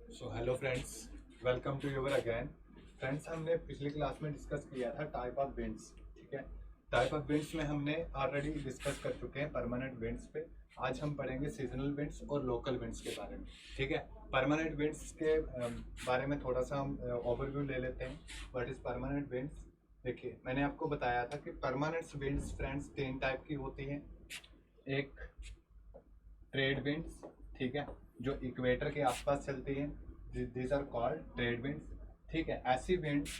So hello friends, welcome to your again. Friends, हमने पिछली class में डिस्कस किया था टाइप ऑफ विंड्स। ठीक है, टाइप ऑफ विंड्स में हमने ऑलरेडी डिस्कस कर चुके हैं परमानेंट विंड्स पे। आज हम पढ़ेंगे सीजनल विंड्स और लोकल विंड्स के बारे में। ठीक है, परमानेंट विंड्स के बारे में थोड़ा सा हम ओवरव्यू ले लेते हैं। What is permanent winds? देखिए, मैंने आपको बताया था कि परमानेंट विंड्स फ्रेंड्स तीन टाइप की होती हैं। एक ट्रेड विंड्स, ठीक है, जो इक्वेटर के आसपास चलती हैं, these are called trade winds. ठीक है, ऐसी विंड्स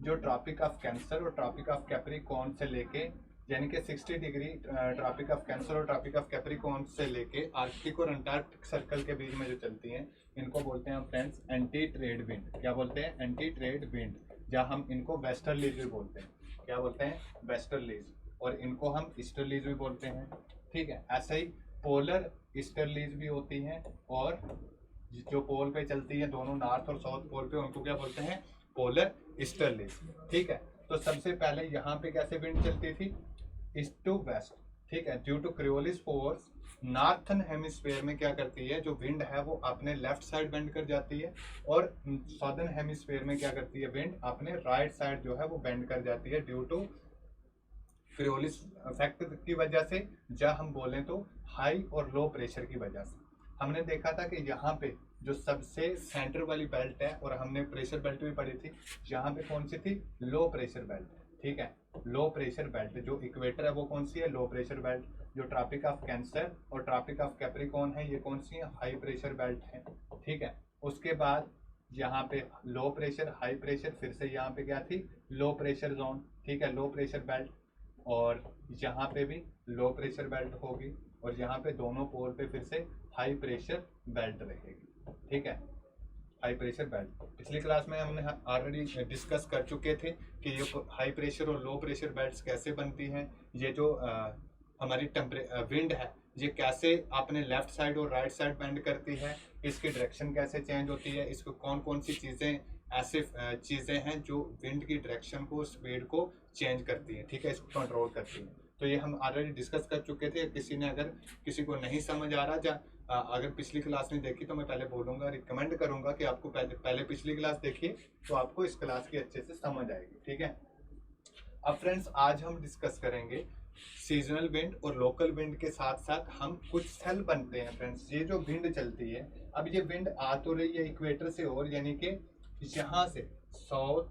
जो ट्रॉपिक ऑफ कैंसर और ट्रॉपिक ऑफ कैप्रिकॉर्न से लेके, यानी कि 60 डिग्री ट्रॉपिक ऑफ कैंसर और ट्रॉपिक ऑफ कैप्रिकॉर्न से लेके आर्कटिक और अंटार्कटिक सर्कल के बीच में जो चलती हैं, इनको बोलते हैं फ्रेंड्स एंटी ट्रेड विंड। क्या बोलते हैं? Anti trade wind. जहाँ हम इनको वेस्टर्लीज भी बोलते हैं। क्या बोलते हैं? वेस्टर्लीज। और इनको हम ईस्टर्लीज भी बोलते हैं। ठीक है, ऐसे ही पोलर ईस्टर्लीज भी होती हैं, और जो पोल पे चलती है, दोनों नॉर्थ और साउथ पोल पे, उनको क्या बोलते हैं? Polar easterlies. ठीक है, तो सबसे पहले यहाँ पे कैसे विंड चलती थी? East to west. ठीक है, due to Coriolis force northern hemisphere में क्या करती है, जो विंड है वो अपने लेफ्ट साइड बेंड कर जाती है, और सदर्न हेमिस्फेयर में क्या करती है, विंड अपने राइट साइड जो है वो बेंड कर जाती है, ड्यू टू क्रियोलिस इफेक्ट की वजह से, या हम बोलें तो हाई और लो प्रेशर की वजह से। हमने देखा था कि यहाँ पे जो सबसे सेंटर वाली बेल्ट है, और हमने प्रेशर बेल्ट भी पढ़ी थी, यहाँ पे कौन सी थी? Low pressure belt. ठीक है, लो प्रेशर बेल्ट जो इक्वेटर है वो कौन सी है? Low pressure belt. जो ट्रॉपिक ऑफ कैंसर और ट्रॉपिक ऑफ कैप्रिकॉर्न है, ये कौन सी है? हाई प्रेशर बेल्ट है। ठीक है, उसके बाद यहाँ पे लो प्रेशर, हाई प्रेशर, फिर से यहाँ पे क्या थी? Low pressure zone. ठीक है, लो प्रेशर बेल्ट। और यहाँ पे भी लो प्रेशर बेल्ट होगी, और यहाँ पे दोनों पोल पे फिर से हाई प्रेशर बेल्ट रहेगी। ठीक है, हाई प्रेशर बेल्ट पिछली क्लास में हमने ऑलरेडी डिस्कस कर चुके थे कि ये हाई प्रेशर और लो प्रेशर बेल्ट्स कैसे बनती हैं। ये जो हमारी विंड है, ये कैसे अपने लेफ्ट साइड और राइट साइड बेंड करती है, इसकी डायरेक्शन कैसे चेंज होती है, इसको कौन कौन सी चीज़ें ऐसे चीज़ें हैं जो विंड की डायरेक्शन को, स्पीड को चेंज करती हैं। ठीक है, इसको कंट्रोल करती हैं। तो ये हम ऑलरेडी डिस्कस कर चुके थे। किसी ने अगर किसी को नहीं समझ आ रहा, या अगर पिछली क्लास नहीं देखी, तो मैं पहले बोलूँगा, रिकमेंड करूँगा कि आपको पहले पहले पिछली क्लास देखिए, तो आपको इस क्लास की अच्छे से समझ आएगी। ठीक है, अब फ्रेंड्स आज हम डिस्कस करेंगे सीजनल विंड और लोकल विंड के साथ साथ हम कुछ सेल बनते हैं। फ्रेंड्स, ये जो विंड चलती है, अब ये विंड आ तो रही है इक्वेटर से, और यानी कि यहाँ से साउथ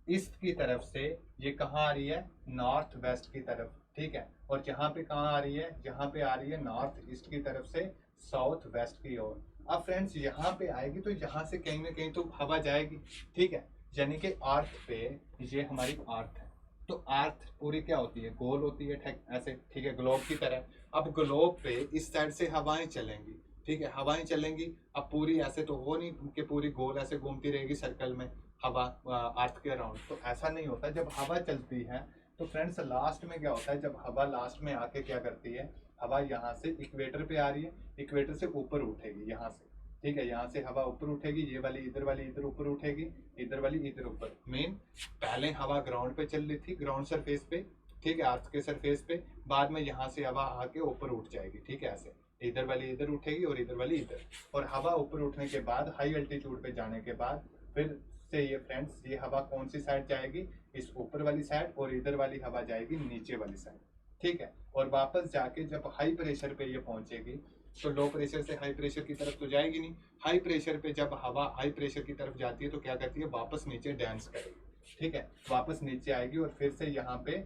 ईस्ट की तरफ से ये कहाँ आ रही है? नॉर्थ वेस्ट की तरफ। ठीक है, और यहाँ पे कहाँ आ रही है? यहाँ पे आ रही है नॉर्थ ईस्ट की तरफ से साउथ वेस्ट की ओर। अब फ्रेंड्स, यहाँ पे आएगी तो यहाँ से कहीं ना कहीं तो हवा जाएगी। ठीक है, यानी कि अर्थ पे, ये हमारी अर्थ है, तो अर्थ पूरी क्या होती है? गोल होती है, ऐसे। ठीक है, ग्लोब की तरह। अब ग्लोब पे इस साइड से हवाएं चलेंगी। ठीक है, हवाएं चलेंगी। अब पूरी ऐसे तो हो नहीं कि पूरी गोल ऐसे घूमती रहेगी सर्कल में हवा अर्थ के अराउंड, तो ऐसा नहीं होता। जब हवा चलती है तो फ्रेंड्स लास्ट में क्या होता है? जब हवा लास्ट में आके क्या करती है, हवा यहाँ से इक्वेटर पे आ रही है, इक्वेटर से ऊपर उठेगी यहाँ से। ठीक है, यहाँ से हवा ऊपर उठेगी, ये वाली इधर ऊपर उठेगी, इधर वाली इधर ऊपर। मेन पहले हवा ग्राउंड पे चल रही थी, ग्राउंड सरफेस पे। ठीक है, अर्थ के सरफेस पे। बाद में यहाँ से हवा आके ऊपर उठ जाएगी। ठीक है, ऐसे इधर वाली इधर उठेगी और इधर वाली इधर। और हवा ऊपर उठने के बाद, हाई अल्टीट्यूड पे जाने के बाद, फिर से ये फ्रेंड्स, ये हवा कौन सी साइड जाएगी? इस ऊपर वाली साइड, और इधर वाली हवा जाएगी नीचे वाली साइड। ठीक है, और वापस जाके जब हाई प्रेशर पे ये पहुंचेगी, तो लो प्रेशर से हाई प्रेशर की तरफ तो जाएगी नहीं। हाई प्रेशर पे जब हवा हाई प्रेशर की तरफ जाती है तो क्या करती है? वापस नीचे डांस करेगी। ठीक है, वापस नीचे आएगी, और फिर से यहाँ पे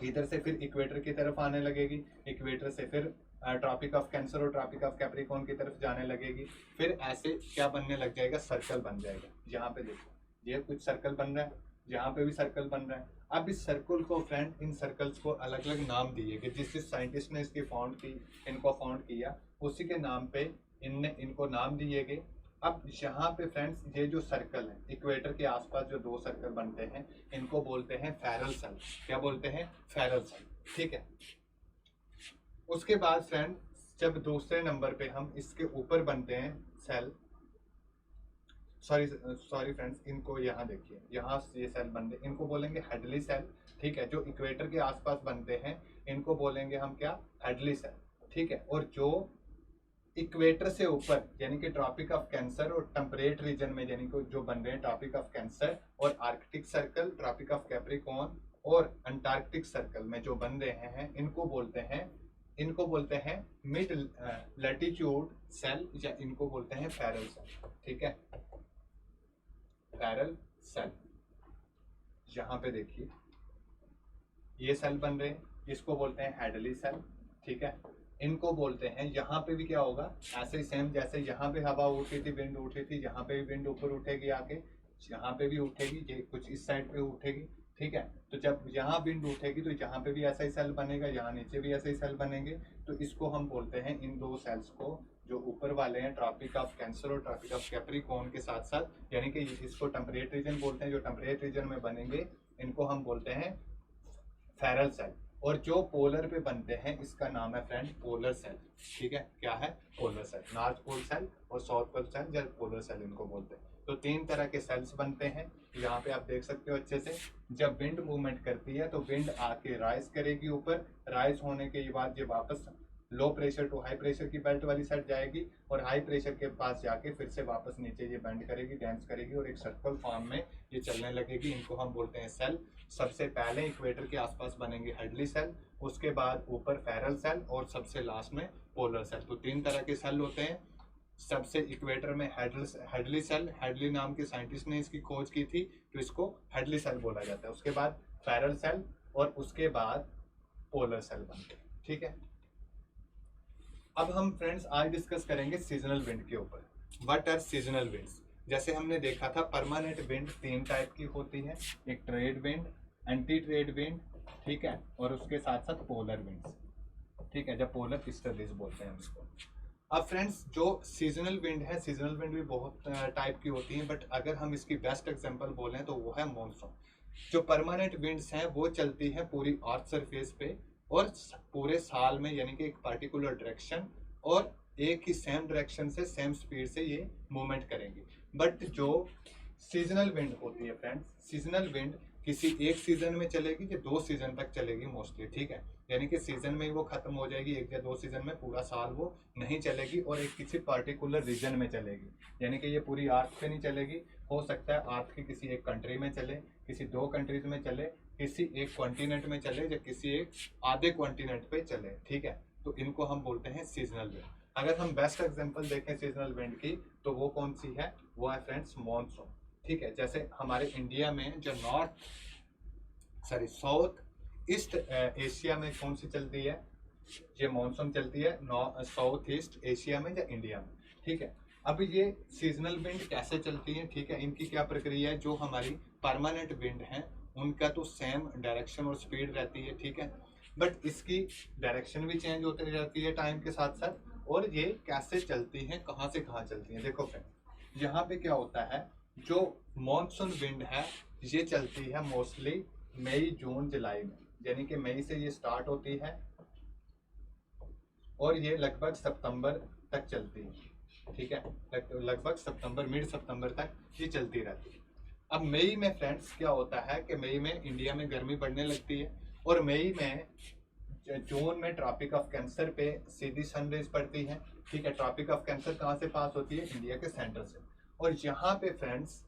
इधर से फिर इक्वेटर की तरफ आने लगेगी, इक्वेटर से फिर ट्रॉपिक ऑफ कैंसर और ट्रॉपिक ऑफ कैप्रिकॉर्न की तरफ जाने लगेगी। फिर ऐसे क्या बनने लग जाएगा? सर्कल बन जाएगा। यहाँ पे देखो, ये कुछ सर्कल बन रहा है, यहाँ पे भी सर्कल बन रहा है। अब इस सर्कल को फ्रेंड, इन सर्कल्स को अलग अलग नाम दिए गए। जिस जिस साइंटिस्ट ने इसकी फाउंड की, इनको फाउंड किया, उसी के नाम पे इनने इनको नाम दिए गए। अब यहाँ पे फ्रेंड्स, ये जो सर्कल है, इक्वेटर के आसपास जो दो सर्कल बनते हैं, इनको बोलते हैं फेरल सेल। क्या बोलते हैं? Ferrel cell. ठीक है, उसके बाद फ्रेंड, जब दूसरे नंबर पे हम इसके ऊपर बनते हैं सेल, सॉरी सॉरी फ्रेंड्स, इनको यहाँ देखिए, यहाँ ये सेल बनते, इनको बोलेंगे हेडली सेल। ठीक है, जो इक्वेटर के आसपास बनते हैं, इनको बोलेंगे हम क्या? Hadley cell. ठीक है, और जो इक्वेटर से ऊपर यानी कि ट्रॉपिक ऑफ कैंसर और टेम्परेट रीजन में यानी कि जो बन रहे हैं ट्रॉपिक ऑफ कैंसर और Arctic circle, Tropic of Capricorn और अंटार्कटिक सर्कल में जो बन रहे हैं इनको बोलते हैं मिड लैटिट्यूड सेल या इनको बोलते हैं फैरल सेल। ठीक है, फैरल सेल। यहाँ पे देखिए ये सेल बन रहे हैं, इसको बोलते हैं हैडली सेल। ठीक है, इनको बोलते हैं, यहाँ पे भी क्या होगा ऐसे ही सेम जैसे यहाँ पे हवा उठी थी, विंड उठी थी, यहाँ पे भी विंड ऊपर उठेगी आके, यहाँ पे भी उठेगी, ये कुछ इस साइड पे उठेगी। ठीक है, तो जब यहाँ विंड उठेगी तो यहाँ पे भी ऐसा ही सेल बनेगा, यहाँ नीचे भी ऐसे ही सेल बनेंगे। तो इसको हम बोलते हैं, इन दो सेल्स को जो ऊपर वाले हैं ट्रॉपिक ऑफ कैंसर और ट्रॉपिक ऑफ कैप्रिकॉर्न के साथ साथ, यानी कि इसको टेम्परेट रीजन बोलते हैं, जो टेम्परेट रीजन में बनेंगे इनको हम बोलते हैं फैरल सेल। और जो पोलर पे बनते हैं इसका नाम है फ्रेंड पोलर सेल। ठीक है, क्या है? Polar cell. North pole cell और साउथ पोल सेल या पोलर सेल इनको बोलते हैं। तो तीन तरह के सेल्स बनते हैं। यहाँ पे आप देख सकते हो अच्छे से, जब विंड मूवमेंट करती है तो विंड आके राइज करेगी ऊपर, राइज होने के बाद ये वापस low pressure to high pressure की बेल्ट वाली साइड जाएगी और हाई प्रेशर के पास जाके फिर से वापस नीचे ये बेंड करेगी, डांस करेगी और एक सर्कल फॉर्म में ये चलने लगेगी। इनको हम बोलते हैं सेल। सबसे पहले इक्वेटर के आसपास बनेंगे हेडली सेल, उसके बाद ऊपर फैरल सेल और सबसे लास्ट में पोलर सेल। तो तीन तरह के सेल होते हैं। सबसे इक्वेटर में हेडली सेल, हेडली नाम के साइंटिस्ट ने इसकी खोज की थी तो इसको हेडली सेल बोला जाता है। उसके बाद फैरल सेल और उसके बाद पोलर सेल बनते हैं। ठीक है, अब हम फ्रेंड्स आज डिस्कस करेंगे सीजनल विंड के ऊपर। What are seasonal winds? जैसे हमने देखा था परमानेंट विंड तीन टाइप की होती है, एक trade wind, anti trade wind, ठीक है, और उसके साथ साथ पोलर विंड्स। ठीक है, जब पोलर ईस्टर्लीज बोलते हैं उसको। अब फ्रेंड्स जो सीजनल विंड है, सीजनल विंड भी बहुत टाइप की होती हैं, बट अगर हम इसकी बेस्ट एग्जांपल बोलें तो वो है मॉनसून। जो परमानेंट विंड्स हैं वो चलती हैं पूरी अर्थ सरफेस पे और पूरे साल में, यानी कि एक पर्टिकुलर डायरेक्शन और एक ही सेम डायरेक्शन से सेम स्पीड से ये मूवमेंट करेंगे। बट जो सीजनल विंड होती है फ्रेंड्स, सीजनल विंड किसी एक सीजन में चलेगी या दो सीजन तक चलेगी मोस्टली। ठीक है, यानी कि सीजन में ही वो खत्म हो जाएगी, एक या दो सीजन में, पूरा साल वो नहीं चलेगी और एक किसी पर्टिकुलर रीजन में चलेगी। यानी कि ये पूरी अर्थ पे नहीं चलेगी, हो सकता है अर्थ के किसी एक कंट्री में चले, किसी दो कंट्रीज में चले, किसी एक कॉन्टिनेंट में चले या किसी एक आधे कॉन्टिनेंट पे चले। ठीक है, तो इनको हम बोलते हैं सीजनल विंड। अगर हम बेस्ट एग्जांपल देखें सीजनल विंड की तो वो कौन सी है? वो है फ्रेंड्स मॉनसून। ठीक है, जैसे हमारे इंडिया में जो साउथ ईस्ट एशिया में कौन सी चलती है? ये मॉनसून चलती है साउथ ईस्ट एशिया में या इंडिया में। ठीक है, अब ये सीजनल विंड कैसे चलती है? ठीक है, इनकी क्या प्रक्रिया है? जो हमारी परमानेंट विंड है उनका तो सेम डायरेक्शन और स्पीड रहती है। ठीक है, बट इसकी डायरेक्शन भी चेंज होती रहती है टाइम के साथ साथ। और ये कैसे चलती हैं, कहाँ से कहाँ चलती हैं? देखो फ्रेंड, यहाँ पे क्या होता है, जो मॉनसून विंड है ये चलती है मोस्टली मई जून जुलाई में, यानी कि मई से ये स्टार्ट होती है और ये लगभग सितंबर तक चलती है। ठीक है, लगभग सितंबर, मिड सितंबर तक ये चलती रहती है। अब मई में फ्रेंड्स क्या होता है कि मई में इंडिया में गर्मी बढ़ने लगती है और मई में जून में ट्रॉपिक ऑफ कैंसर पे सीधी सनरेज पड़ती है। ठीक है, ट्रॉपिक ऑफ कैंसर कहाँ से पास होती है? इंडिया के सेंटर से। और यहाँ पे फ्रेंड्स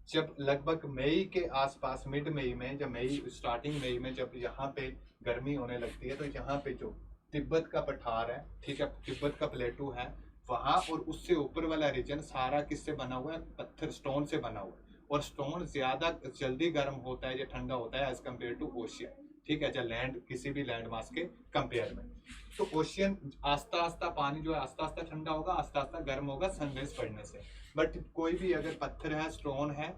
जब लगभग मई के आसपास, मिड मई में, जब मई स्टार्टिंग मई में जब यहाँ पे गर्मी होने लगती है तो यहाँ पे जो तिब्बत का पठार है, ठीक है, तिब्बत का प्लेटू है वहाँ और उससे ऊपर वाला रीजन सारा किससे बना हुआ है? पत्थर, स्टोन से बना हुआ है। और स्टोन ज्यादा जल्दी गर्म होता है या ठंडा होता है एज कम्पेयर टू ओशियन। ठीक है, जब लैंड, किसी भी लैंड मास के कंपेयर में। तो ओशियन आस्ता आस्ता पानी जो है आस्ता आस्ता ठंडा होगा, आस्ता आस्ता गर्म होगा सनराइज पड़ने से। बट कोई भी अगर पत्थर है, स्टोन है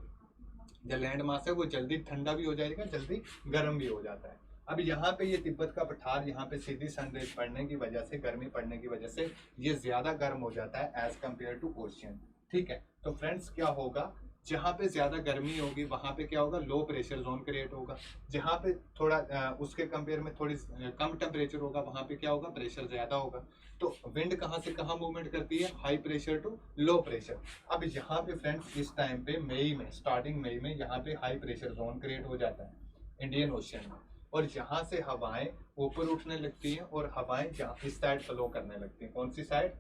या लैंड मास है, वो जल्दी ठंडा भी हो जाएगा, जल्दी गर्म भी हो जाता है। अब यहाँ पे ये तिब्बत का पठार, यहाँ पे सीधी सनरेज पड़ने की वजह से, गर्मी पड़ने की वजह से ये ज्यादा गर्म हो जाता है एज कम्पेयर टू ओशियन। ठीक है, तो फ्रेंड्स क्या होगा, जहाँ पे ज्यादा गर्मी होगी वहां पे क्या होगा? लो प्रेशर जोन क्रिएट होगा। जहाँ पे थोड़ा उसके कंपेयर में थोड़ी कम टेम्परेचर होगा वहां पे क्या होगा? प्रेशर ज्यादा होगा। तो विंड कहाँ से कहाँ मूवमेंट करती है? High pressure to low pressure. अब यहाँ पे फ्रेंड्स इस टाइम पे मई में, स्टार्टिंग मई में यहाँ पे हाई प्रेशर जोन क्रिएट हो जाता है इंडियन ओशियन में और यहाँ से हवाएं ऊपर उठने लगती हैं और हवाएं इस साइड फ्लो करने लगती हैं। कौन सी साइड?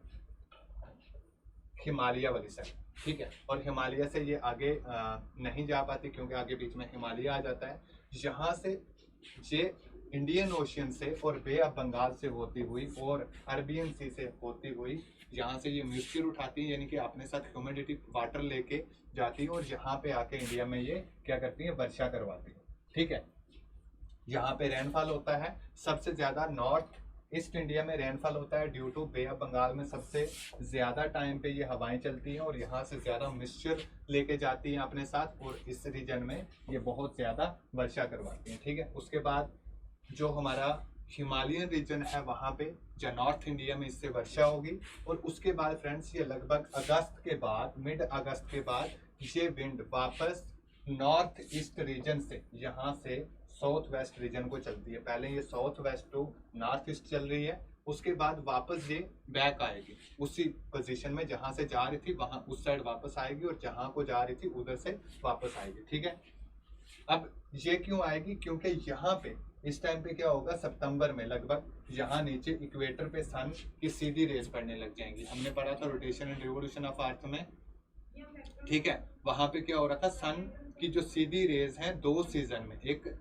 हिमालय वाली साइड, ठीक है। और हिमालय से ये आगे नहीं जा पाती क्योंकि आगे बीच में हिमालय आ जाता है। यहाँ से ये इंडियन ओशियन से और बे ऑफ बंगाल से होती हुई और अरबियन सी से होती हुई यहाँ से ये मॉइस्चर उठाती है, यानी कि अपने साथ ह्यूमिडिटी वाटर लेके जाती है और यहाँ पे आके इंडिया में ये क्या करती है, वर्षा करवाती है, ठीक है। यहाँ पे रेनफॉल होता है सबसे ज्यादा नॉर्थ ईस्ट इंडिया में रेनफॉल होता है due to Bay of Bengal में सबसे ज्यादा टाइम पे ये हवाएं चलती हैं और यहाँ से ज्यादा मॉइस्चर लेके जाती हैं अपने साथ और इस रीजन में ये बहुत ज्यादा वर्षा करवाती हैं, ठीक है। उसके बाद जो हमारा हिमालयन रीजन है वहाँ पे या नॉर्थ इंडिया में इससे वर्षा होगी और उसके बाद फ्रेंड्स ये लगभग अगस्त के बाद, मिड अगस्त के बाद ये विंड वापस नॉर्थ ईस्ट रीजन से यहाँ से साउथ वेस्ट रीजन को चलती है। पहले ये south west to north east चल रही है, उसके बाद वापस ये बैक आएगी उसी पोजीशन में जहां से जा रही थी, वहां उस साइड वापस आएगी और जहां को जा रही थी उधर से वापस आएगी, ठीक है। अब ये क्यों आएगी, क्योंकि यहाँ पे इस टाइम पे क्या होगा, सितंबर में लगभग यहाँ नीचे इक्वेटर पे सन की सीधी रेज पड़ने लग जाएंगी। हमने पढ़ा था rotation and revolution of earth में, ठीक है। वहां पे क्या हो रहा था, सन की जो सीधी रेज है दो सीजन में, एक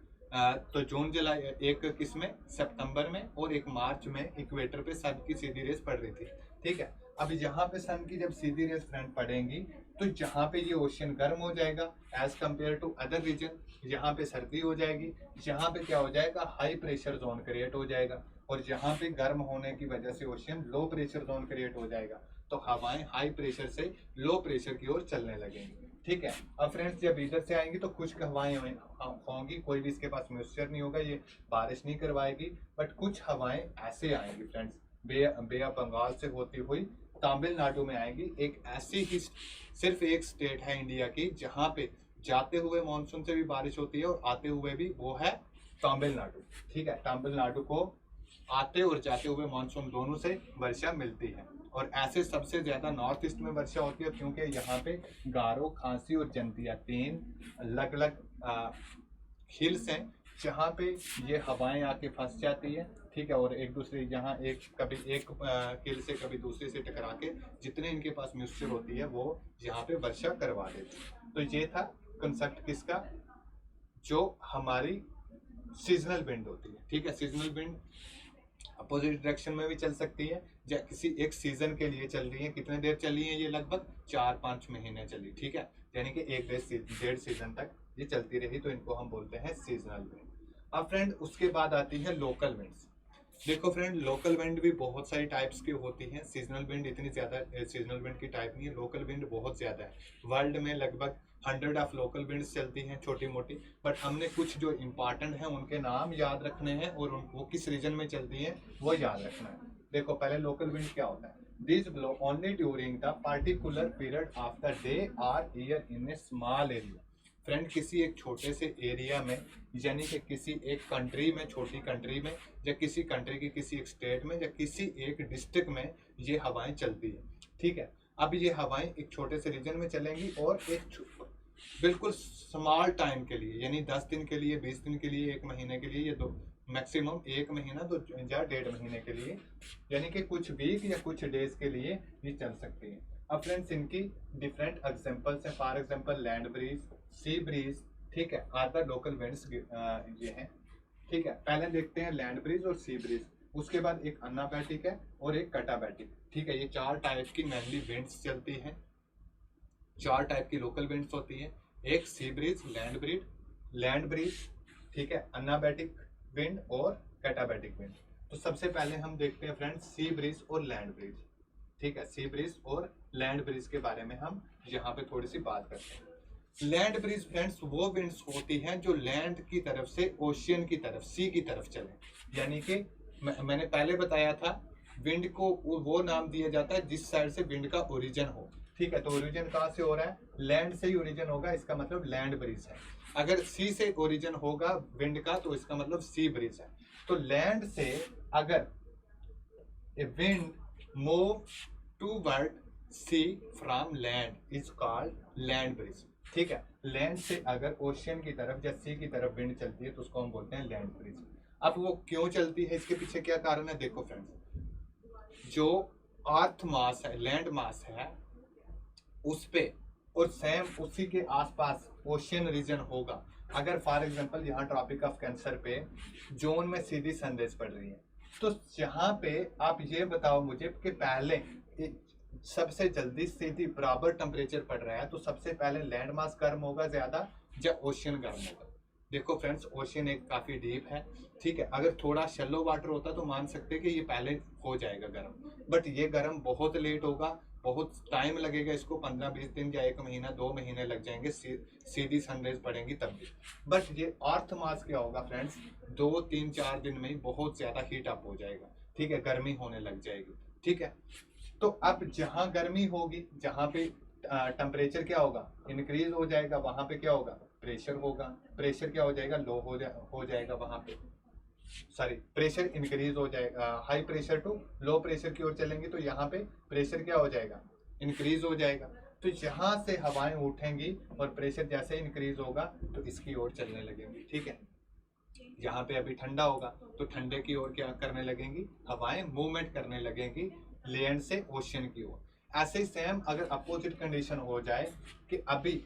तो जून जुलाई, एक किसमें, सितंबर में, और एक मार्च में इक्वेटर पे सन की सीधी रेज पड़ रही थी, ठीक है। अब यहाँ पे सन की जब सीधी रेज फ्रंट पड़ेंगी तो यहाँ पे ये ओशियन गर्म हो जाएगा as compare to other region, यहाँ पे सर्दी हो जाएगी, यहाँ पे क्या हो जाएगा, हाई प्रेशर जोन क्रिएट हो जाएगा और यहाँ पे गर्म होने की वजह से ocean low pressure zone create हो जाएगा, तो हवाएं हाई प्रेशर से लो प्रेशर की ओर चलने लगेंगी, ठीक है। अब फ्रेंड्स जब इधर से आएंगी तो कुछ हवाएं होंगी, कोई भी इसके पास मॉइस्चर नहीं होगा, ये बारिश नहीं करवाएगी, बट कुछ हवाएं ऐसे आएंगी फ्रेंड्स, बे ऑफ बंगाल से होती हुई तमिलनाडु में आएगी। एक ऐसी ही सिर्फ एक स्टेट है इंडिया की जहाँ पे जाते हुए मानसून से भी बारिश होती है और आते हुए भी, वो है तमिलनाडु, ठीक है। तमिलनाडु को आते और जाते हुए मानसून दोनों से वर्षा मिलती है और ऐसे सबसे ज्यादा नॉर्थ ईस्ट में वर्षा होती है क्योंकि यहाँ पे गारो, खांसी और जंतिया तीन अलग अलग हिल्स हैं जहाँ पे ये हवाएं आके फंस जाती है, ठीक है। और एक दूसरे यहाँ एक कभी एक हिल से कभी दूसरे से टकरा के जितने इनके पास मॉइस्चर होती है वो यहाँ पे वर्षा करवा देती है। तो ये था कंसेप्ट किसका, जो हमारी सीजनल विंड होती है, ठीक है। सीजनल विंड अपोजिट डायरेक्शन में भी चल सकती है या किसी एक सीजन के लिए चल रही है। कितने देर चली है ये, लगभग 4-5 महीने चली, ठीक है। यानी कि एक डेढ़ सीजन तक ये चलती रही, तो इनको हम बोलते हैं सीजनल विंड। अब फ्रेंड उसके बाद आती है लोकल विंड्स। देखो फ्रेंड, लोकल विंड भी बहुत सारी टाइप्स की होती हैं। सीजनल विंड इतनी ज्यादा सीजनल विंड की टाइप नहीं है, लोकल विंड बहुत ज्यादा है। वर्ल्ड में लगभग 100 ऑफ लोकल विंड्स चलती हैं छोटी मोटी, बट हमने कुछ जो इम्पोर्टेंट हैं उनके नाम याद रखने हैं और वो किस रीजन में चलती हैं वो याद रखना है। देखो पहले लोकल विंड क्या होता है, this blow only during the particular period of the day or year in a small area. Friend किसी एक छोटे से एरिया में, यानी कि किसी एक कंट्री में, छोटी कंट्री में, या किसी कंट्री की किसी एक स्टेट में, या किसी एक डिस्ट्रिक्ट में ये हवाएं चलती है, ठीक है। अब ये हवाएं एक छोटे से रीजन में चलेंगी और एक बिल्कुल स्मॉल टाइम के लिए, यानी 10 दिन के लिए, 20 दिन के लिए, 1 महीने के लिए, ये दो मैक्सिमम 1 महीना तो या 1.5 महीने के लिए, यानी कि कुछ वीक या कुछ डेज के लिए ये चल सकती है। अब फ्रेंड्स इनकी डिफरेंट एग्जांपल्स हैं। For example land breeze, sea breeze, ठीक है, आर द लोकल विंड्स ये हैं, ठीक है। पहले देखते हैं लैंड ब्रीज और सी ब्रीज, उसके बाद एक अनाबैटिक है और एक कटाबैटिक, ठीक है। ये 4 टाइप की मेनली विंड्स चलती हैं, 4 टाइप की लोकल विंड्स होती हैं, एक सी ब्रीज, लैंड ब्रीज, ठीक है, अनाबैटिक विंड और कटाबैटिक विंड। तो सबसे पहले हम देखते हैं फ्रेंड्स सी ब्रीज और लैंड ब्रीज, ठीक है। सी ब्रीज और लैंड ब्रीज के बारे में हम यहाँ पे थोड़ी सी बात करते हैं। लैंड ब्रीज फ्रेंड्स वो विंड्स होती हैं जो लैंड की तरफ से ओशियन की तरफ, सी की तरफ चले, यानी कि मैंने पहले बताया था विंड को वो नाम दिया जाता है जिस साइड से विंड का ओरिजिन हो, ठीक है। तो ओरिजिन कहाँ से हो रहा है, लैंड से ही ओरिजिन होगा, इसका मतलब लैंड ब्रीज है। अगर सी से ओरिजिन होगा विंड का तो इसका मतलब सी ब्रीज है। तो लैंड से अगर a wind move toward sea from land is called land breeze, ठीक है। लैंड से अगर ओशियन की तरफ या सी की तरफ विंड चलती है तो उसको हम बोलते हैं लैंड ब्रीज। अब वो क्यों चलती है, इसके पीछे क्या कारण है, देखो फ्रेंड्स, जो अर्थ मास है, लैंड मास है, उस पे, और सेम उसी के आसपास ओशियन रीजन होगा। अगर फॉर एग्जांपल यहाँ ट्रॉपिक ऑफ कैंसर पे जोन में सीधी सनराइज पड़ रही है, तो यहाँ पे आप ये बताओ मुझे कि पहले सबसे जल्दी सीधी बराबर टेम्परेचर पड़ रहा है, तो सबसे पहले लैंड मास गर्म होगा ज्यादा या ओशियन गर्म होगा? देखो फ्रेंड्स, ओशियन एक काफी डीप है, ठीक है। अगर थोड़ा शेलो वाटर होता तो मान सकते हैं कि ये पहले हो जाएगा गर्म, बट ये गर्म बहुत लेट होगा, बहुत टाइम लगेगा इसको, 15-20 दिन या 1 महीना 2 महीने लग जाएंगे सीधी सनराइज पड़ेंगी तब भी। बट ये अर्थ मास क्या होगा फ्रेंड्स, 2-3-4 दिन में ही बहुत ज्यादा हीट अप हो जाएगा, ठीक है, गर्मी होने लग जाएगी, ठीक है। तो अब जहां गर्मी होगी, जहां पे टेम्परेचर क्या होगा, इंक्रीज हो जाएगा, वहां पे क्या होगा, प्रेशर होगा, प्रेशर क्या हो जाएगा, लो हो जाएगा वहां पे, सॉरी प्रेशर इंक्रीज हो जाएगा, high pressure to low pressure की ओर चलेंगे, तो यहाँ पे प्रेशर क्या हो जाएगा, इंक्रीज हो जाएगा। तो यहाँ से हवाएं उठेंगी और प्रेशर जैसे इंक्रीज होगा तो इसकी ओर चलने लगेंगी, ठीक है। यहाँ पे अभी ठंडा होगा तो ठंडे की ओर क्या करने लगेंगी, हवाएं मूवमेंट करने लगेंगी लैंड से ओशियन की ओर। ऐसे ही सेम अगर अपोजिट कंडीशन हो जाए कि अभी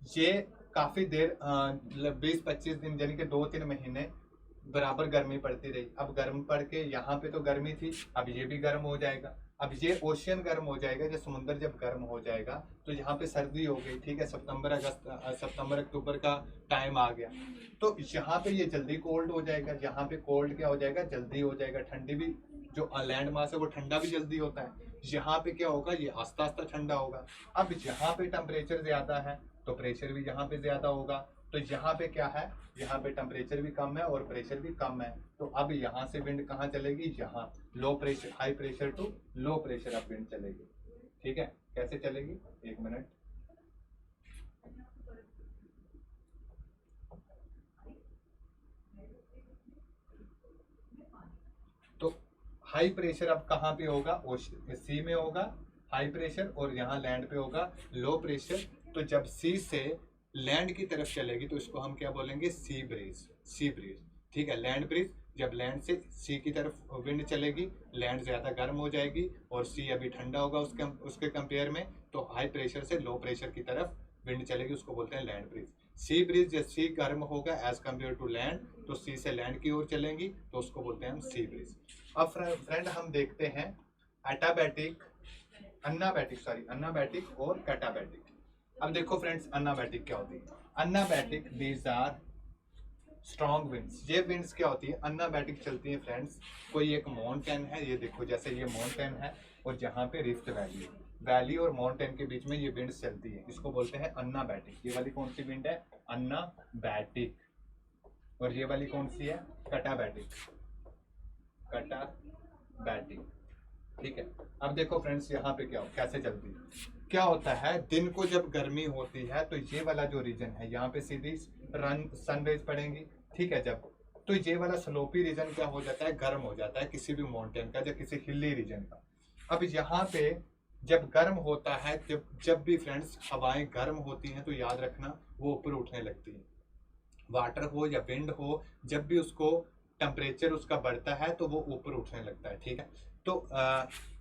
ये काफी देर 20-25 दिन यानी कि 2-3 महीने बराबर गर्मी पड़ती रही, अब गर्म पड़ के यहाँ पे तो गर्मी थी, अब ये भी गर्म हो जाएगा, अब ये ओशियन गर्म हो जाएगा, जो समुद्र जब गर्म हो जाएगा तो यहाँ पे सर्दी हो गई, ठीक है, सितंबर अक्टूबर का टाइम आ गया, तो यहाँ पे ये जल्दी कोल्ड हो जाएगा, यहाँ पे कोल्ड क्या हो जाएगा, जल्दी हो जाएगा, ठंडी भी, जो लैंड मास है वो ठंडा भी जल्दी होता है, यहाँ पे क्या होगा, ये आस्ता आस्ता ठंडा होगा। अब यहाँ पे टेम्परेचर ज्यादा है तो प्रेशर भी यहाँ पे ज्यादा होगा, तो यहाँ पे क्या है, यहाँ पे टेम्परेचर भी कम है और प्रेशर भी कम है, तो अब यहाँ से विंड कहाँ चलेगी, यहाँ low pressure, high pressure to low pressure अब विंड चलेगी, ठीक है। कैसे चलेगी, 1 मिनट, तो हाई प्रेशर अब कहाँ पे होगा, सी में होगा हाई प्रेशर, और यहाँ लैंड पे होगा लो प्रेशर। तो जब सी से लैंड की तरफ चलेगी तो इसको हम क्या बोलेंगे, सी ब्रीज, सी ब्रीज, ठीक है, लैंड ब्रीज। जब लैंड से सी की तरफ विंड चलेगी, लैंड ज्यादा गर्म हो जाएगी और सी अभी ठंडा होगा उसके कंपेयर में, तो हाई प्रेशर से लो प्रेशर की तरफ विंड चलेगी, उसको बोलते हैं लैंड ब्रीज। सी ब्रीज, जब सी गर्म होगा एज कम्पेयर टू लैंड, तो सी से लैंड की ओर चलेंगी तो उसको बोलते हैं हम सी ब्रीज। अब फ्रेंड हम देखते हैं एटाबैटिक, अनाबैटिक और कैटाबैटिक। अब देखो फ्रेंड्स, अनाबैटिक क्या होती है, अनाबैटिक दीज आर स्ट्रॉन्ग विंड्स। ये विंड्स क्या होती है, अनाबैटिक चलती है फ्रेंड्स, कोई एक माउंटेन है, ये देखो जैसे ये माउंटेन है और जहाँ पे रिफ्ट वैली है, वैली और माउंटेन के बीच में ये विंड्स चलती है, इसको बोलते हैं अनाबैटिक। ये वाली कौन सी विंड है, अनाबैटिक, और ये वाली कौन सी है, कैटाबैटिक, कैटाबैटिक, ठीक है। अब देखो फ्रेंड्स, यहाँ पे कैसे चलती है, क्या होता है, दिन को जब गर्मी होती है तो ये वाला जो रीजन है यहाँ पे सीधी सनराइज पड़ेंगी, ठीक है, जब तो ये वाला स्लोपी रीजन क्या हो जाता है, गर्म हो जाता है किसी भी माउंटेन का या किसी हिली रीजन का। अब यहाँ पे जब गर्म होता है, जब भी फ्रेंड्स हवाएं गर्म होती हैं तो याद रखना वो ऊपर उठने लगती है, वाटर हो या विंड हो, जब भी उसको टेम्परेचर उसका बढ़ता है तो वो ऊपर उठने लगता है, ठीक है। तो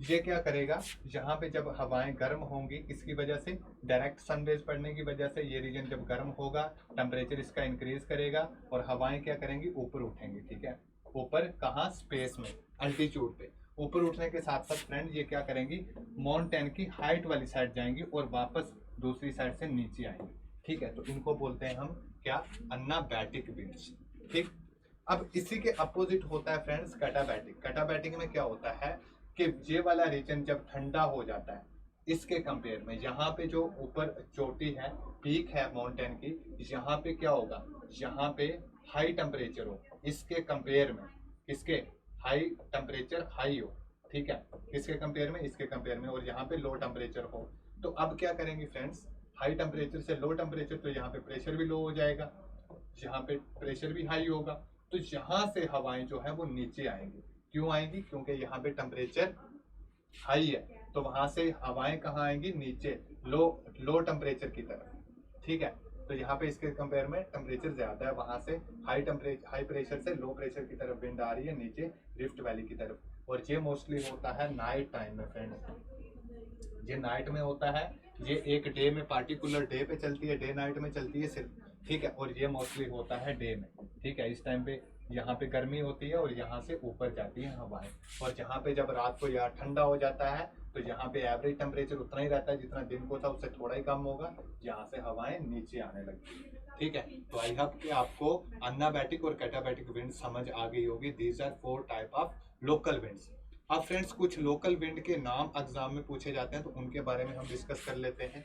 ये क्या करेगा, यहाँ पे जब हवाएं गर्म होंगी किसकी वजह से, डायरेक्ट सनरेज पड़ने की वजह से, ये रीजन जब गर्म होगा टेम्परेचर इसका इंक्रीज करेगा और हवाएं क्या करेंगी, ऊपर उठेंगी, ठीक है। ऊपर कहाँ, स्पेस में, अल्टीट्यूड पे ऊपर उठने के साथ साथ फ्रेंड ये क्या करेंगी, माउंटेन की हाइट वाली साइड जाएंगी और वापस दूसरी साइड से नीचे आएंगी, ठीक है। तो इनको बोलते हैं हम क्या, अनाबैटिक विंड्स, ठीक। अब इसी के अपोजिट होता है फ्रेंड्स कैटाबैटिक। कैटाबैटिक में क्या होता है कि ये वाला रीजन जब ठंडा हो जाता है, इसके कंपेयर में यहाँ पे जो ऊपर चोटी है, पीक है माउंटेन की, यहाँ पे क्या होगा, यहाँ पे हाई टेम्परेचर हो, इसके कंपेयर में, इसके हाई टेम्परेचर हाई हो, ठीक है, किसके कंपेयर में, इसके कंपेयर में, और यहाँ पे लो टेम्परेचर हो। तो अब क्या करेंगे फ्रेंड्स, हाई टेम्परेचर से लो टेम्परेचर, तो यहाँ पे प्रेशर भी लो हो जाएगा, यहाँ पे प्रेशर भी हाई होगा, तो यहाँ से हवाएं जो है वो नीचे आएंगी। क्यों आएंगी, क्योंकि यहाँ पे टेम्परेचर हाई है, तो वहां से हवाएं कहाँ आएंगी, नीचे, लो टेम्परेचर की तरफ, ठीक है। तो यहाँ पे इसके कंपेयर में टेम्परेचर ज्यादा है, वहां से हाई प्रेशर से लो प्रेशर की तरफ विंड आ रही है नीचे रिफ्ट वैली की तरफ, और ये मोस्टली होता है नाइट टाइम में फ्रेंड्स, ये नाइट में होता है, ये एक डे में पार्टिकुलर डे पे चलती है, डे नाइट में चलती है सिर्फ, ठीक है। और ये मोस्टली होता है डे में, ठीक है। इस टाइम पे यहाँ पे गर्मी होती है और यहाँ से ऊपर जाती है हवाएं, और जहाँ पे जब रात को यहाँ ठंडा हो जाता है तो यहाँ पे एवरेज टेम्परेचर उतना ही रहता है जितना दिन को था, उससे थोड़ा ही कम होगा, यहाँ से हवाएं नीचे आने लगती है, ठीक है। तो आई होप कि आपको अनाबैटिक और कैटाबैटिक विंड समझ आ गई होगी। These are 4 type of local winds. अब फ्रेंड्स कुछ लोकल विंड के नाम एग्जाम में पूछे जाते हैं, तो उनके बारे में हम डिस्कस कर लेते हैं।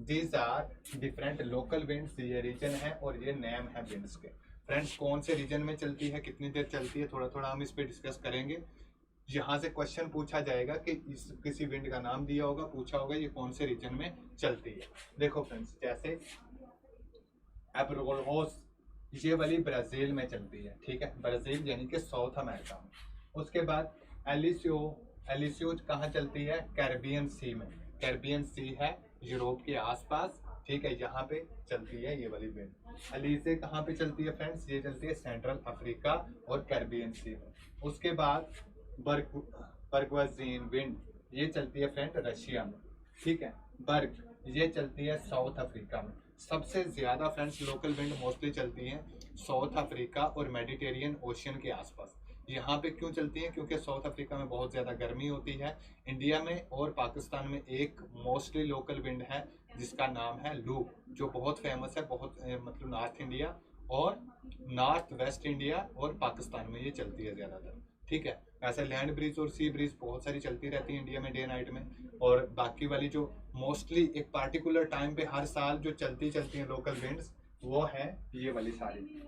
These are different local winds, ये रीजन है और ये नेम है विंड्स के। फ्रेंड्स कौन से रीजन में चलती है, कितनी देर चलती है, थोड़ा थोड़ा हम इस पे डिस्कस करेंगे। यहाँ से क्वेश्चन पूछा जाएगा कि किसी विंड का नाम दिया होगा, पूछा होगा ये कौन से रीजन में चलती है। देखो फ्रेंड्स, जैसे एब्रोलोस, ये वाली ब्राजील में चलती है, ठीक है, ब्राजील यानी कि साउथ अमेरिका में। उसके बाद एलिसियो, एलिसियो कहाँ चलती है, कैरिबियन सी में। कैरिबियन सी है यूरोप के आसपास, ठीक है, यहाँ पे चलती है ये वाली विंड। एलिसे कहाँ पे चलती है फ्रेंड्स, ये चलती है सेंट्रल अफ्रीका और कैरिबियन सी में। उसके बाद बर्गवाजीन विंड, ये चलती है फ्रेंड रशिया में, ठीक है। बर्ग, ये चलती है साउथ अफ्रीका में। सबसे ज्यादा फ्रेंड्स लोकल विंड मोस्टली चलती हैं साउथ अफ्रीका और मेडिटेरियन ओशियन के आसपास। यहाँ पे क्यों चलती हैं, क्योंकि साउथ अफ्रीका में बहुत ज़्यादा गर्मी होती है। इंडिया में और पाकिस्तान में एक मोस्टली लोकल विंड है जिसका नाम है लू, जो बहुत फेमस है, बहुत मतलब नॉर्थ इंडिया और नॉर्थ वेस्ट इंडिया और पाकिस्तान में ये चलती है ज़्यादातर, ठीक है। ऐसे लैंड ब्रिज और सी ब्रिज बहुत सारी चलती रहती है इंडिया में डे नाइट में। और बाकी वाली जो मोस्टली एक पार्टिकुलर टाइम पे हर साल जो चलती हैं लोकल विंड्स, वो है ये वाली सारी।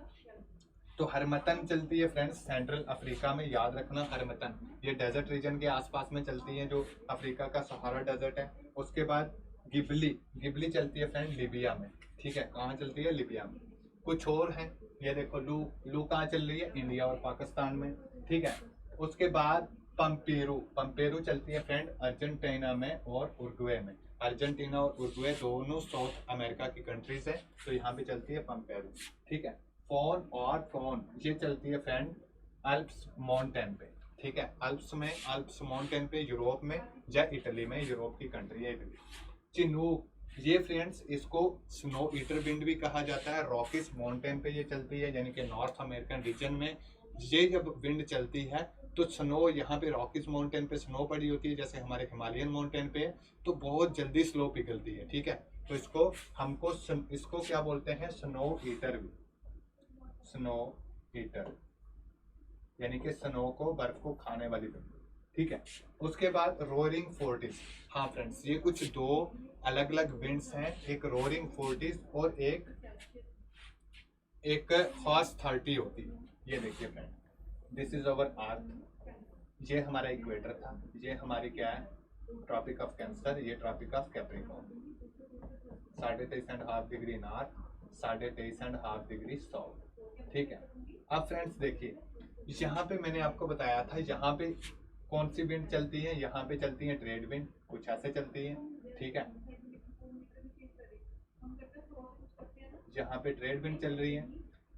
तो हरमतन चलती है फ्रेंड्स सेंट्रल अफ्रीका में, याद रखना हरमतन, ये डेजर्ट रीजन के आसपास में चलती है जो अफ्रीका का सहारा डेजर्ट है। उसके बाद गिबली, गिबली चलती है फ्रेंड लिबिया में, ठीक है। कहाँ चलती है, लिबिया में। कुछ और है, ये देखो लू, लू कहाँ चल रही है, इंडिया और पाकिस्तान में, ठीक है। उसके बाद पंपेरू, पंपेरू चलती है फ्रेंड अर्जेंटीना में और उरुग्वे में। अर्जेंटीना और उरुग्वे दोनों साउथ अमेरिका की कंट्रीज है, तो यहाँ पे चलती है पंपेरू, ठीक है। फोन और फोन, ये चलती है फ्रेंड अल्प्स माउंटेन पे, ठीक है। अल्प्स में, अल्प्स माउंटेन पे यूरोप में या इटली में, यूरोप की कंट्री है इटली। चिनूक, ये फ्रेंड्स इसको स्नो ईटर विंड भी कहा जाता है, रॉकीज माउंटेन पे ये चलती है, यानी कि नॉर्थ अमेरिकन रीजन में ये जब विंड चलती है तो स्नो, यहाँ पे रॉकीज माउंटेन पे स्नो पड़ी होती है जैसे हमारे हिमालयन माउंटेन पे, तो बहुत जल्दी स्नो पिघलती है, ठीक है। तो इसको हमको इसको क्या बोलते हैं, स्नो ईटर भी, स्नो ईटर यानी कि स्नो को, बर्फ को खाने वाली विंड, ठीक है। उसके बाद रोरिंग फोर्टिस, हाँ फ्रेंड्स ये कुछ दो अलग अलग विंड्स हैं, एक रोरिंग फोर्टिस और एक हॉर्स 30 होती है। ये देखिए friend, this is our earth, ये हमारा इक्वेटर था, ये हमारी क्या है, ट्रॉपिक ऑफ कैंसर, ये Tropic of Capricorn, 23.5 degree north, 23.5 degree south, ठीक है। अब फ्रेंड्स देखिए, यहाँ पे मैंने आपको बताया था, यहाँ पे कौन सी विंड चलती है, यहाँ पे चलती है ट्रेड विंड, कुछ ऐसे चलती है, ठीक है। यहाँ पे ट्रेड विंड चल रही है।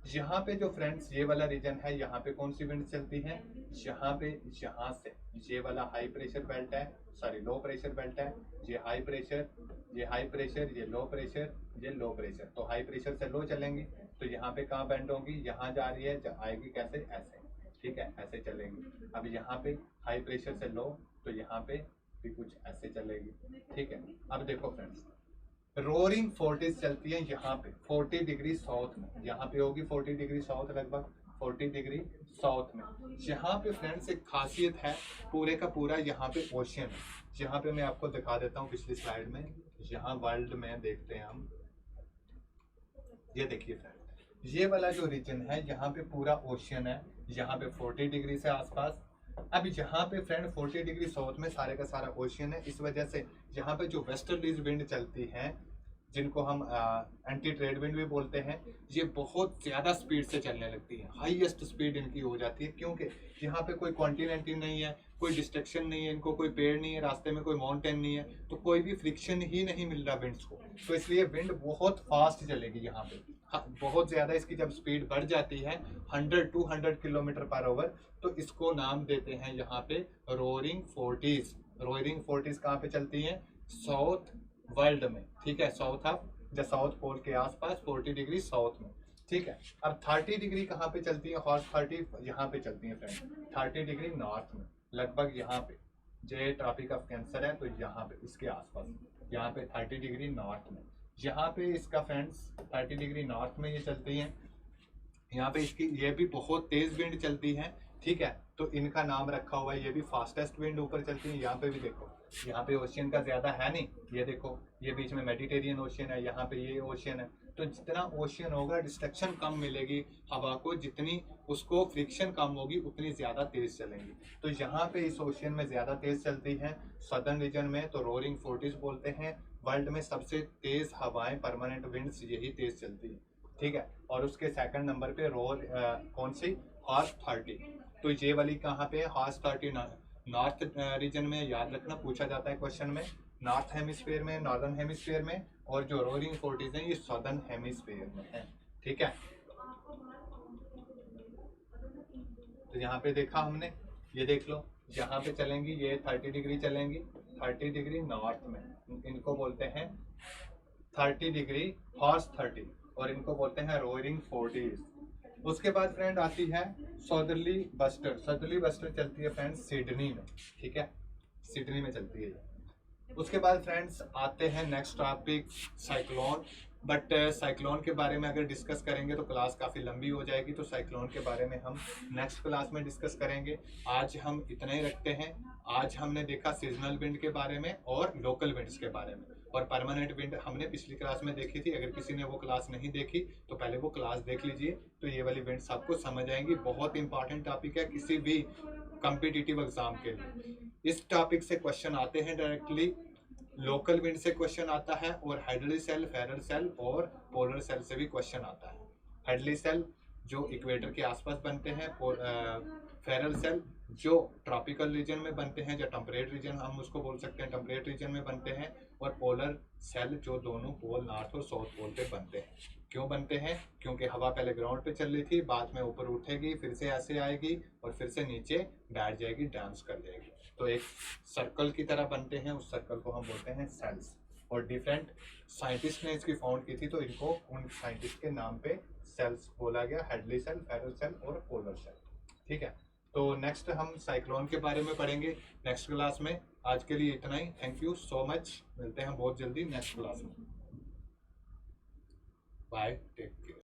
यहाँ पे जो फ्रेंड्स ये वाला रीजन है, यहाँ पे कौन सी विंड चलती है, यहाँ पे, यहाँ से ये वाला हाई प्रेशर बेल्ट है, सॉरी लो प्रेशर बेल्ट है, ये हाई प्रेशर, ये हाई प्रेशर, ये लो प्रेशर, ये लो प्रेशर। तो हाई प्रेशर से लो चलेंगे तो यहाँ पे कहाँ बेंड होगी, यहाँ जा रही है, आएगी कैसे, ऐसे, ठीक है, ऐसे चलेंगी। अब यहाँ पे हाई प्रेशर से लो तो यहाँ पे भी कुछ ऐसे चलेगी, ठीक है। अब देखो फ्रेंड्स, रोरिंग फोर्टिस चलती है यहाँ पे 40 डिग्री साउथ में, यहाँ पे होगी 40 डिग्री साउथ, लगभग 40 डिग्री साउथ में। यहाँ पे फ्रेंड्स एक खासियत है, पूरे का पूरा यहाँ पे ओशियन है। यहाँ पे मैं आपको दिखा देता हूँ पिछली स्लाइड में, यहाँ वर्ल्ड में देखते हैं हम, ये देखिए फ्रेंड, ये वाला जो रीजन है यहाँ पे पूरा ओशियन है, यहाँ पे 40 डिग्री से आसपास। अब यहाँ पे फ्रेंड 40 डिग्री साउथ में सारे का सारा ओशियन है, इस वजह से यहाँ पे जो वेस्टर्लीज विंड चलती हैं, जिनको हम एंटी ट्रेड विंड भी बोलते हैं, ये बहुत ज़्यादा स्पीड से चलने लगती है, हाईएस्ट स्पीड इनकी हो जाती है, क्योंकि यहाँ पे कोई कॉन्टिनेंट ही नहीं है, कोई डिस्ट्रक्शन नहीं है, इनको कोई पेड़ नहीं है, रास्ते में कोई माउंटेन नहीं है, तो कोई भी फ्रिक्शन ही नहीं मिल रहा विंड्स को, तो इसलिए विंड बहुत फास्ट चलेगी यहाँ पे। बहुत ज़्यादा इसकी जब स्पीड बढ़ जाती है 100-200 किलोमीटर पर आवर, तो इसको नाम देते हैं यहाँ पे रोरिंग फोर्टिस। रोरिंग फोर्टिस कहाँ पे चलती हैं, साउथ वर्ल्ड में, ठीक है, south of the south pole के आसपास 40 डिग्री साउथ में, ठीक है। अब 30 डिग्री कहाँ पे चलती है हॉर्स 30, यहाँ पे चलती है फ्रेंड 30 डिग्री नॉर्थ में, लगभग यहाँ पे जो ट्रॉपिक ऑफ कैंसर है तो यहाँ पे इसके आसपास, यहाँ पे 30 डिग्री नॉर्थ में, यहाँ पे इसका फ्रेंड्स 30 डिग्री नॉर्थ में ये चलती है। यहाँ पे इसकी ये भी बहुत तेज विंड चलती है, ठीक है, तो इनका नाम रखा हुआ है, ये भी फास्टेस्ट विंड ऊपर चलती है। यहाँ पे भी देखो, यहाँ पे ओशियन का ज्यादा है नहीं, ये देखो ये बीच में मेडिटेरियन ओशियन है, यहाँ पे ये ओशियन है, तो जितना ओशियन होगा डिस्ट्रक्शन कम मिलेगी हवा को, जितनी उसको फ्रिक्शन कम होगी उतनी ज्यादा तेज चलेंगी। तो यहाँ पे इस ओशियन में ज्यादा तेज चलती है सदर्न रीजन में, तो रोरिंग फोर्टिस बोलते हैं। वर्ल्ड में सबसे तेज हवाएं परमानेंट विंड्स यही तेज चलती है, ठीक है। और उसके सेकंड नंबर पे कौन सी, हॉर्स 30, तो ये वाली कहाँ पे है, हॉर्स 30 नॉर्थ रीजन में, याद रखना पूछा जाता है क्वेश्चन में, नॉर्थ हेमिस्फीयर में, नॉर्दर्न हेमिस्फीयर में, और जो रोरिंग फोर्टिस है ये सदर्न हेमिस्फीयर में है, ठीक है। तो यहाँ पे देखा हमने, ये देख लो, यहाँ पे चलेंगी ये 30 डिग्री चलेंगी, 30 डिग्री नॉर्थ में, इनको बोलते हैं 30 डिग्री हॉर्स 30, और इनको बोलते हैं रोरिंग 40। उसके बाद फ्रेंड आती है सौदर्ली बस्टर, सौदर्ली बस्टर चलती है फ्रेंड्स सिडनी में, ठीक है, सिडनी में चलती है। उसके बाद फ्रेंड्स आते हैं next topic cyclone, but cyclone के बारे में अगर डिस्कस करेंगे तो क्लास काफ़ी लंबी हो जाएगी, तो साइक्लोन के बारे में हम नेक्स्ट क्लास में डिस्कस करेंगे। आज हम इतना ही रखते हैं। आज हमने देखा सीजनल विंड के बारे में और लोकल विंड्स के बारे में, और परमानेंट विंड हमने पिछली क्लास में देखी थी। अगर किसी ने वो क्लास नहीं देखी तो पहले वो क्लास देख लीजिए, तो ये वाली विंड्स आपको समझ आएंगी। बहुत इंपॉर्टेंट टॉपिक है किसी भी कॉम्पिटिटिव एग्जाम के लिए। इस टॉपिक से क्वेश्चन आते हैं डायरेक्टली, लोकल विंड से क्वेश्चन आता है, और हेडली सेल, फेरल सेल और पोलर सेल से भी क्वेश्चन आता है। हेडली सेल जो इक्वेटर के आसपास बनते हैं, फेरल सेल जो ट्रॉपिकल रीजन में बनते हैं, जो टेम्परेट रीजन हम उसको बोल सकते हैं, टेम्परेट रीजन में बनते हैं, और पोलर सेल जो दोनों पोल नॉर्थ और साउथ पोल पे बनते हैं। क्यों बनते हैं, क्योंकि हवा पहले ग्राउंड पे चल रही थी, बाद में ऊपर उठेगी, फिर से ऐसे आएगी और फिर से नीचे बैठ जाएगी, डांस कर जाएगी, तो एक सर्कल की तरह बनते हैं। उस सर्कल को हम बोलते हैं सेल्स, और डिफरेंट साइंटिस्ट ने इसकी फाउंड की थी, तो इनको उन साइंटिस्ट के नाम पे सेल्स बोला गया, हेडली सेल, फेरल सेल और पोलर सेल, ठीक है। तो नेक्स्ट हम साइक्लोन के बारे में पढ़ेंगे नेक्स्ट क्लास में। आज के लिए इतना ही, थैंक यू सो मच, मिलते हैं बहुत जल्दी नेक्स्ट क्लास में, बाय, टेक केयर।